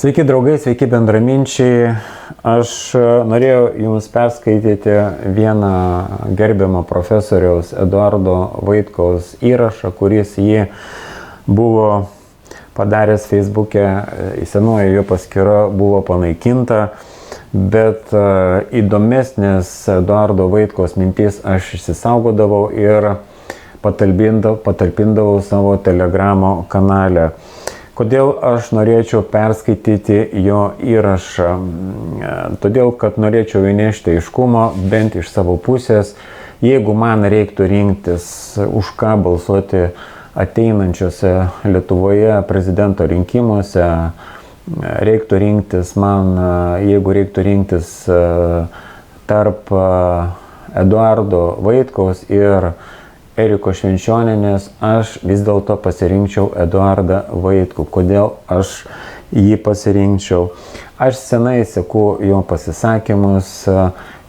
Sveiki draugai, sveiki bendraminčiai. Aš norėjau Jums perskaityti vieną gerbiamo profesoriaus Eduardo Vaitkaus įrašą, kuris jį buvo padaręs Facebook'e, senoji jo paskyra buvo panaikinta, bet įdomesnės Eduardo Vaitkaus mintis aš išsisaugodavau ir patalpindavau savo Telegramo kanale. Kodėl aš norėčiau perskaityti jo įrašą? Todėl, kad norėčiau įnešti aiškumo bent iš savo pusės. Jeigu man reiktų rinktis, už ką balsuoti ateinančiose Lietuvoje prezidento rinkimuose, reiktų rinktis man, jeigu reiktų rinktis tarp Eduardo Vaitkaus ir Erikos Švenčionienės, aš vis dėlto pasirinkčiau Eduardą Vaitkų. Kodėl aš jį pasirinkčiau? Aš senai seku jo pasisakymus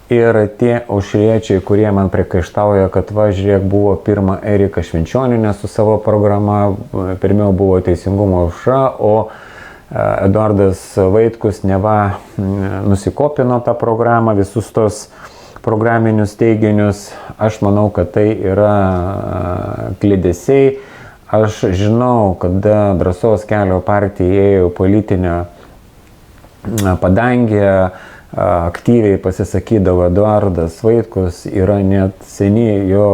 ir tie aušriečiai, kurie man priekaištauja, kad va, žiūrėk, buvo pirma Erika Švenčionienė su savo programa, pirmiau buvo Teisingumo aušra, o Eduardas Vaitkus neva nusikopino tą programą, visus tos programinius teiginius. Aš manau, kad tai yra klydesiai. Aš žinau, kada Drąsos kelio partija ėjo politinę padangę, aktyviai pasisakydavo Eduardas Vaitkus, yra net seni jo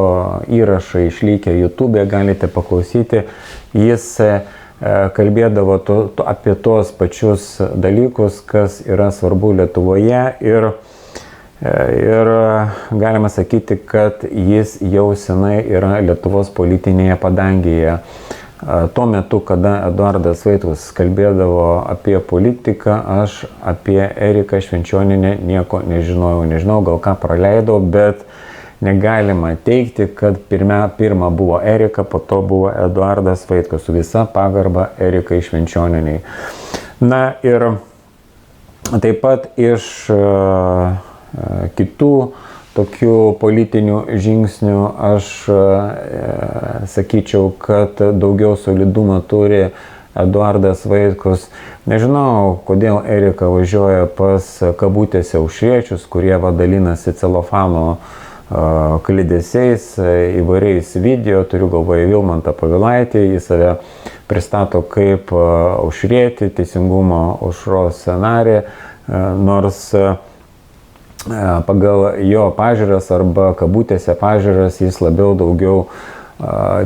įrašai išlikę YouTube, galite paklausyti. Jis kalbėdavo apie tos pačius dalykus, kas yra svarbu Lietuvoje ir galima sakyti, kad jis jau senai yra Lietuvos politinėje padangėje. Tuo metu, kada Eduardas Vaitkus kalbėdavo apie politiką, aš apie Eriką Švenčionienę nieko nežinojau. Nežinau, gal ką praleidau, bet negalima teigti, kad pirma buvo Erika, po to buvo Eduardas Vaitkus, su visa pagarba Erikai Švenčionieniai. Na ir taip pat iš kitų tokių politinių žingsnių aš sakyčiau, kad daugiau solidumo turi Eduardas Vaitkus. Nežinau, kodėl Erika važiuoja pas kabutėse aušriečius, kurie dalinasi celofano klydesiais, įvairiais video, turiu galvoje Vilmantą Povilaitį, jis save pristato kaip aušrietį, Teisingumo aušros narį, nors pagal jo pažiūras arba kabutėse pažiūras jis labiau daugiau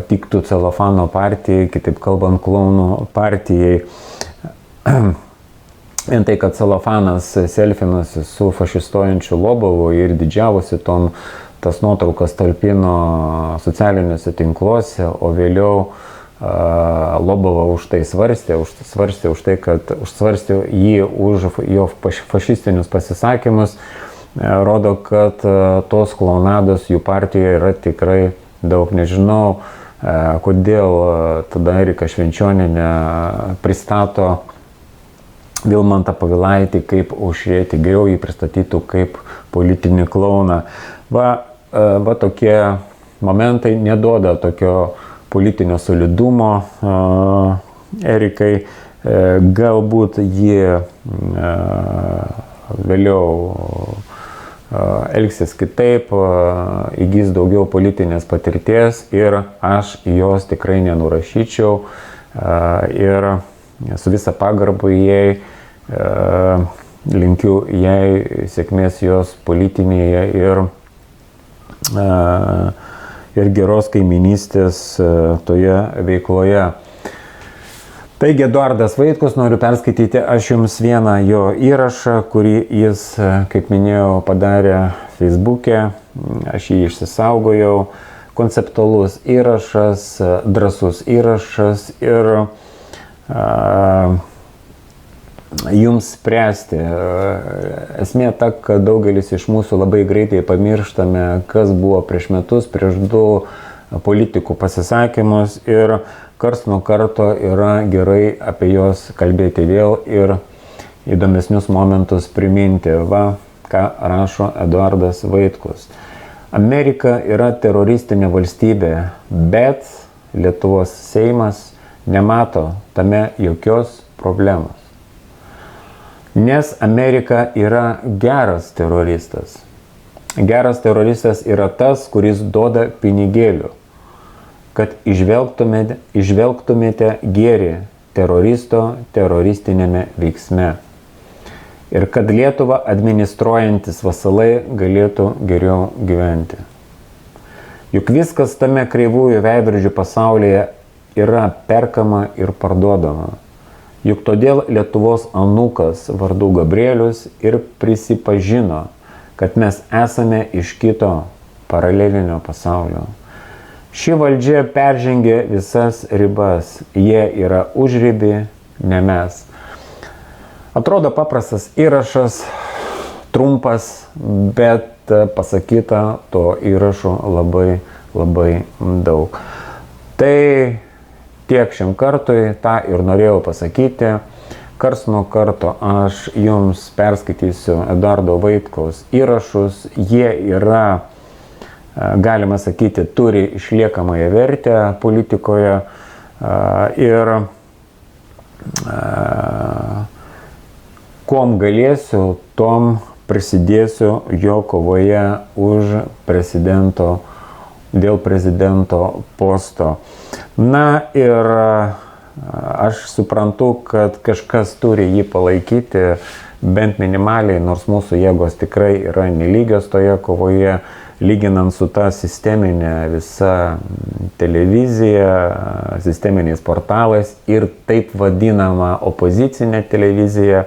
tiktų celofano partijai, kitaip kalbant, klounų partijai. Vien tai, kad celofanas selfinasi su fašistuojančiu Lobovu ir didžiavosi tom, tas nuotraukas talpino socialiniuose tinkluose, o vėliau Lobova už tai svarstė už tai, kad svarstė jį už jo fašistinius pasisakymus, rodo, kad tos klounados jų partijoje yra tikrai daug. Nežinau, kodėl tada Erika Švenčionienė pristato Vilmantą Povilaitį kaip aušrietį, geriau jį pristatytų kaip politinį klouną. Va tokie momentai neduoda tokio politinio solidumo Erikai. Galbūt jie vėliau elgsis kitaip, įgys daugiau politinės patirties ir aš jos tikrai nenurašyčiau ir su visa pagarba jai linkiu jai sėkmės jos politinėje ir geros kaiminystės toje veikloje. Taigi, Eduardas Vaitkus, noriu perskaityti aš jums vieną jo įrašą, kurį jis, kaip minėjau, padarė Facebook'e. Aš jį išsisaugojau. Konceptualus įrašas, drąsus įrašas ir jums spręsti. Esmė ta, kad daugelis iš mūsų labai greitai pamirštame, kas buvo prieš metus, prieš 2 politikų pasisakymus ir karts nuo karto yra gerai apie juos kalbėti vėl ir įdomesnius momentus priminti. Va, ką rašo Eduardas Vaitkus. Amerika yra teroristinė valstybė, bet Lietuvos Seimas nemato tame jokios problemos. Nes Amerika yra geras teroristas. Geras teroristas yra tas, kuris duoda pinigėlių, kad išvelgtumėte gėrį teroristo teroristinėme veiksme. Ir kad Lietuvą administruojantis vasalai galėtų geriau gyventi. Juk viskas tame kreivųjų veidrodžių pasaulyje yra perkama ir parduodama. Juk todėl Lietuvos anūkas vardu Gabrielius ir prisipažino, kad mes esame iš kito paralelinio pasaulio. Ši valdžia peržengė visas ribas, jie yra užribi, ne mes. Atrodo paprastas įrašas, trumpas, bet pasakyta to įrašo labai daug. Tai tiek šiam kartui, tą ir norėjau pasakyti. Karts nuo karto aš jums perskaitysiu Eduardo Vaitkaus įrašus. Jie yra, galima sakyti, turi išliekamąją vertę politikoje ir kom galėsiu, tom prisidėsiu jo kovoje dėl prezidento posto. Na ir aš suprantu, kad kažkas turi jį palaikyti, bent minimaliai, nors mūsų jėgos tikrai yra nelygios toje kovoje, lyginant su ta sisteminė visa televizija, sisteminiais portalais ir taip vadinama opozicinė televizija.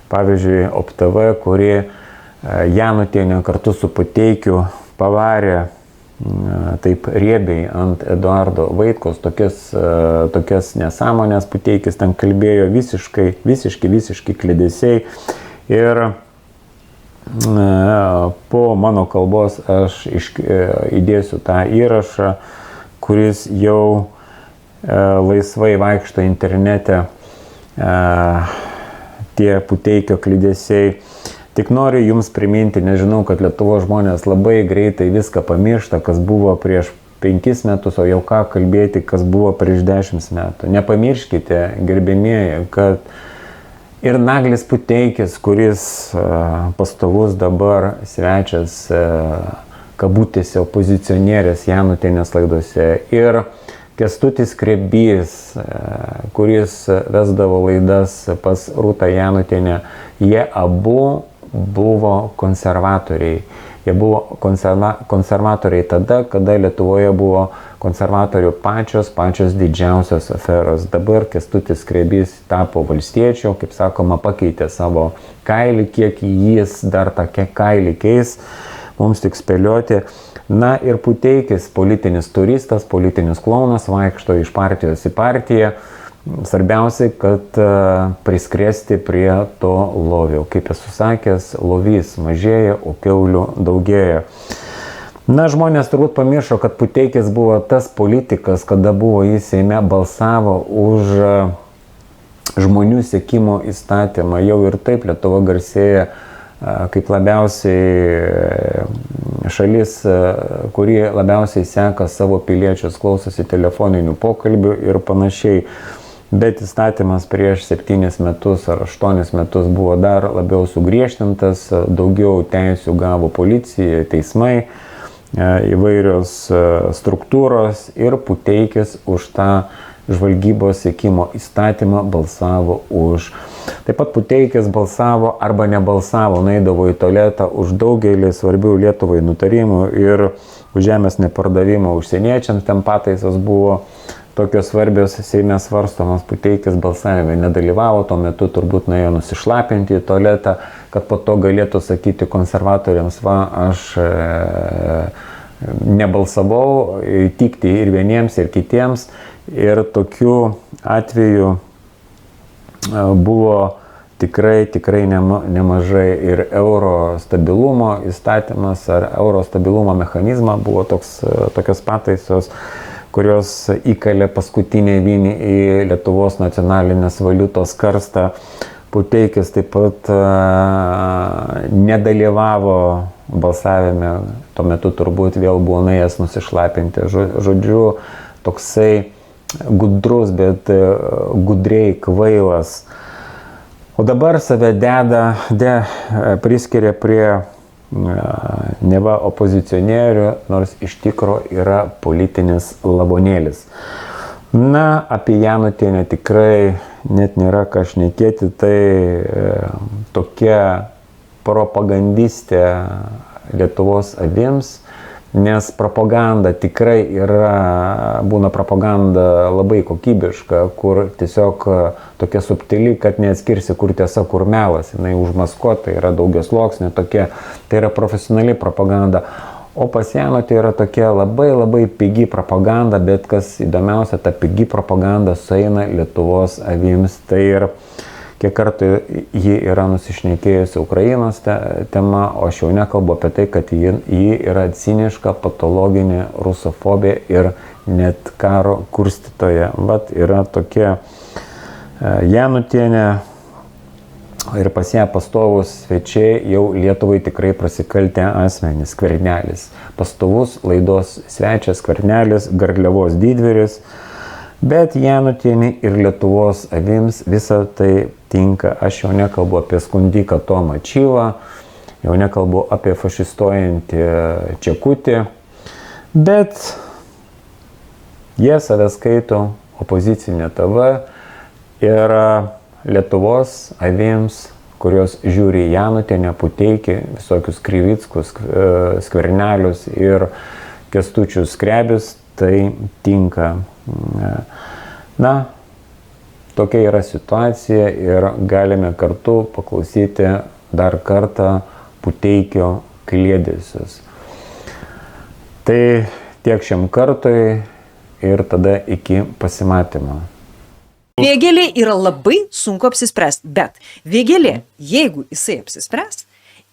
Pavyzdžiui, OPTV, kuri Janutienė kartu su Puteikiu pavarė taip riebiai ant Eduardo Vaitkaus, tokias nesąmonės. Puteikis ten kalbėjo visiškai klydesiai. Ir po mano kalbos aš įdėsiu tą įrašą, kuris jau laisvai vaikšto internete, tie Puteikio klydesiai. Tik noriu jums priminti, nežinau, kad Lietuvos žmonės labai greitai viską pamiršta, kas buvo prieš 5 metus, o jau ką kalbėti, kas buvo prieš 10 metų. Nepamirškite, gerbėmieji, kad ir Naglis Puteikis, kuris pastovus dabar svečias kabutėse opozicionierės Janutienės laidose, ir Kęstutis Skrebys, kuris vesdavo laidas pas Rūtą Janutienę, jie abu buvo konservatoriai. Jie buvo konservatoriai tada, kada Lietuvoje buvo konservatorių pačios didžiausios aferos. Dabar Kęstutis Skrebys tapo valstiečiu, kaip sakoma, pakeitė savo kailį, kiek jis dar tą kailį keis, mums tik spėlioti. Na ir Puteikis, politinis turistas, politinis klounas, vaikšto iš partijos į partiją. Svarbiausia, kad priskrėsti prie to lovio. Kaip esu sakęs, lovys mažėja, o kiaulių daugėja. Na, žmonės turbūt pamiršo, kad Puteikis buvo tas politikas, kada buvo jis Seime, balsavo už žmonių sekimo įstatymą. Jau ir taip Lietuva garsėja kaip labiausiai šalis, kuri labiausiai seka savo piliečius, klausosi telefoninių pokalbių ir panašiai. Bet įstatymas prieš 7 metus ar 8 metus buvo dar labiau sugriežtintas, daugiau teisių gavo policija, teismai, įvairios struktūros ir Puteikis už tą žvalgybos sekimo įstatymą balsavo už. Taip pat Puteikis balsavo arba nebalsavo, nueidavo į tualetą už daugelį svarbių Lietuvai nutarimų ir už žemės nepardavimą užsieniečiams. Ten pataisos buvo tokios svarbios, Seime svarstomas. Puteikis balsavime nedalyvavo, tuo metu turbūt nuėjo nusišlapinti į tualetą, kad po to galėtų sakyti konservatoriams, va, aš nebalsavau, įtikti ir vieniems, ir kitiems. Ir tokių atvejų buvo tikrai nemažai. Ir euro stabilumo įstatymas ar euro stabilumo mechanizmą buvo tokios pataisos, kurios įkalė paskutinį vinį į Lietuvos nacionalinės valiutos karstą. Puteikis taip pat nedalyvavo balsavime, tuo metu turbūt vėl buvo nuėjęs nusišlapinti. Žodžiu, toksai gudrus, bet gudriai kvailas O dabar save priskiria prie neva opozicionierių, nors iš tikro yra politinis lavonėlis. Na, apie Janutienę tikrai net nėra ką šnekėti, tai tokia propagandistė Lietuvos avims, nes propaganda tikrai būna propaganda labai kokybiška, kur tiesiog tokia subtili, kad neatskirsi, kur tiesa, kur melas, jinai užmaskuota, yra daugiasluoksnė tokia, tai yra profesionali propaganda. O pas Janutį yra tokia labai pigi propaganda, bet kas įdomiausia, ta pigi propaganda sueina Lietuvos avims. Tai ir kiek kartų ji yra nusišnekėjusi Ukrainos tema, o aš jau nekalbu apie tai, kad ji yra ciniška, patologinė rusofobija ir net karo kurstytoja. Vat yra tokia Janutienė ir pas ją pastovus svečiai jau Lietuvai tikrai prasikaltę asmenys. Skvernelis, pastovus laidos svečias Skvernelis, Garliavos didvyris. Bet Janutienė ir Lietuvos avims visą tai tinka. Aš jau nekalbu apie skundiką Tomą Čyvą, jau nekalbu apie fašistuojantį Čekutį, bet jie save skaito opozicinė TV ir Lietuvos avims, kurios žiūri Janutienę, Puteikį, visokius Krivickus, Skvernelius ir Kęstučius Skrebius, tai tinka. Na, tokia yra situacija ir galime kartu paklausyti dar kartą Puteikio kliedesius. Tai tiek šiam kartui ir tada iki pasimatymo. Vėgėlė yra labai sunku apsispręsti, bet Vėgėlė, jeigu jisai apsispręs,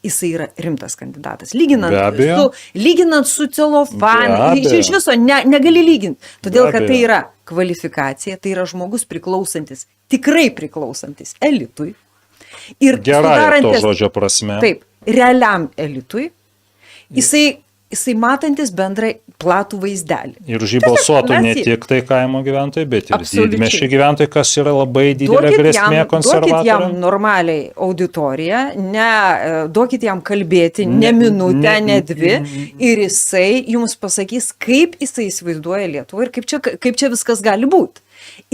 jisai yra rimtas kandidatas. Lyginant su celofanu, iš viso negali lyginti. Todėl, kad tai yra kvalifikacija, tai yra žmogus tikrai priklausantis elitui. Ir gerąja to žodžio prasme. Taip, realiam elitui. Jisai matantis bendrai platų vaizdelį. Ir už jį balsuotų ne tik tai kaimo gyventojai, bet ir didmiesčių gyventojai, kas yra labai didelė grėsmė konservatoriams. Duokit jam normaliai auditoriją, duokit jam kalbėti ne minutę, ne dvi, ir jisai jums pasakys, kaip jisai įsivaizduoja Lietuvą ir kaip čia viskas gali būti.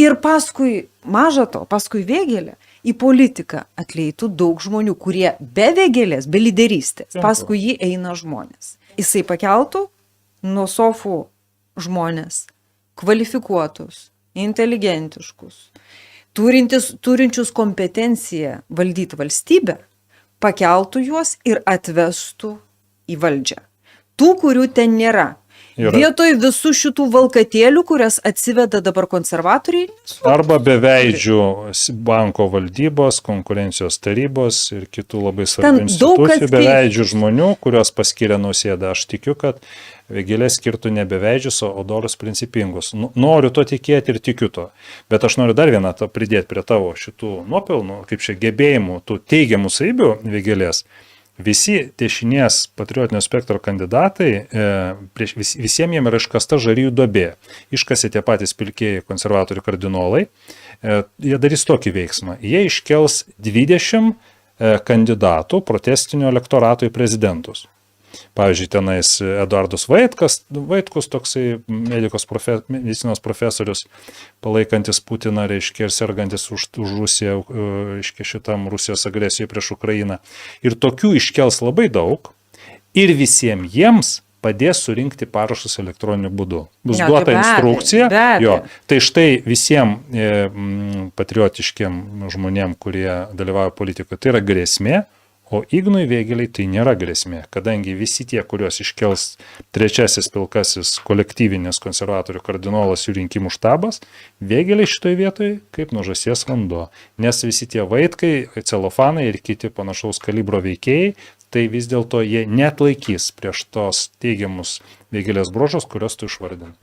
Ir paskui, maža to, paskui Vėgėlę į politiką atleitų daug žmonių, kurie be Vėgėlės, be lyderystės, paskui jį eina žmonės. Jisai pakeltų nuo sofų žmonės, kvalifikuotus, inteligentiškus, turinčius kompetenciją valdyti valstybę, pakeltų juos ir atvestų į valdžią. Tų, kurių ten nėra. Vietoj visų šitų valkatėlių, kurias atsiveda dabar konservatoriai. Arba beveidžių banko valdybos, konkurencijos tarybos ir kitų labai svarbių institucijų, beveidžių žmonių, kurios paskiria Nausėdą. Aš tikiu, kad Vėgėlė skirtų ne beveidžius, o dorus principingus. Noriu to tikėti ir tikiu to. Bet aš noriu dar vieną pridėti prie tavo šitų nuopelnų, kaip čia gebėjimų, tų teigiamų savybių Vėgėlės. Visi dešinės patriotinio spektro kandidatai, visiems jiem yra iškasta žarijų duobė. Iškasė tie patys pilkieji konservatorių kardinolai. Jie darys tokį veiksmą. Jie iškels 20 kandidatų protestinio elektorato į prezidentus. Pavyzdžiui, tenais Eduardas Vaitkus, toksai medicinos profesorius, palaikantis Putiną, reiškia, ir sergantis už Rusiją, reiškia, šitam Rusijos agresijai prieš Ukrainą. Ir tokių iškels labai daug ir visiems jiems padės surinkti parašus elektroniniu būdu. Bus duota instrukcija. Tai štai visiems patriotiškiem žmonėm, kurie dalyvauja politikoje, tai yra grėsmė. O Ignui Vėgėlei tai nėra grėsmė, kadangi visi tie, kuriuos iškels trečiasis pilkasis kolektyvinis konservatorių kardinolas jų rinkimų štabas, Vėgėlei šitoje vietoje kaip nuo žąsies vanduo. Nes visi tie Vaitkai, celofanai ir kiti panašaus kalibro veikėjai, tai vis dėlto jie neatlaikys prieš tos teigiamus Vėgėlės bruožus, kuriuos tu išvardinai.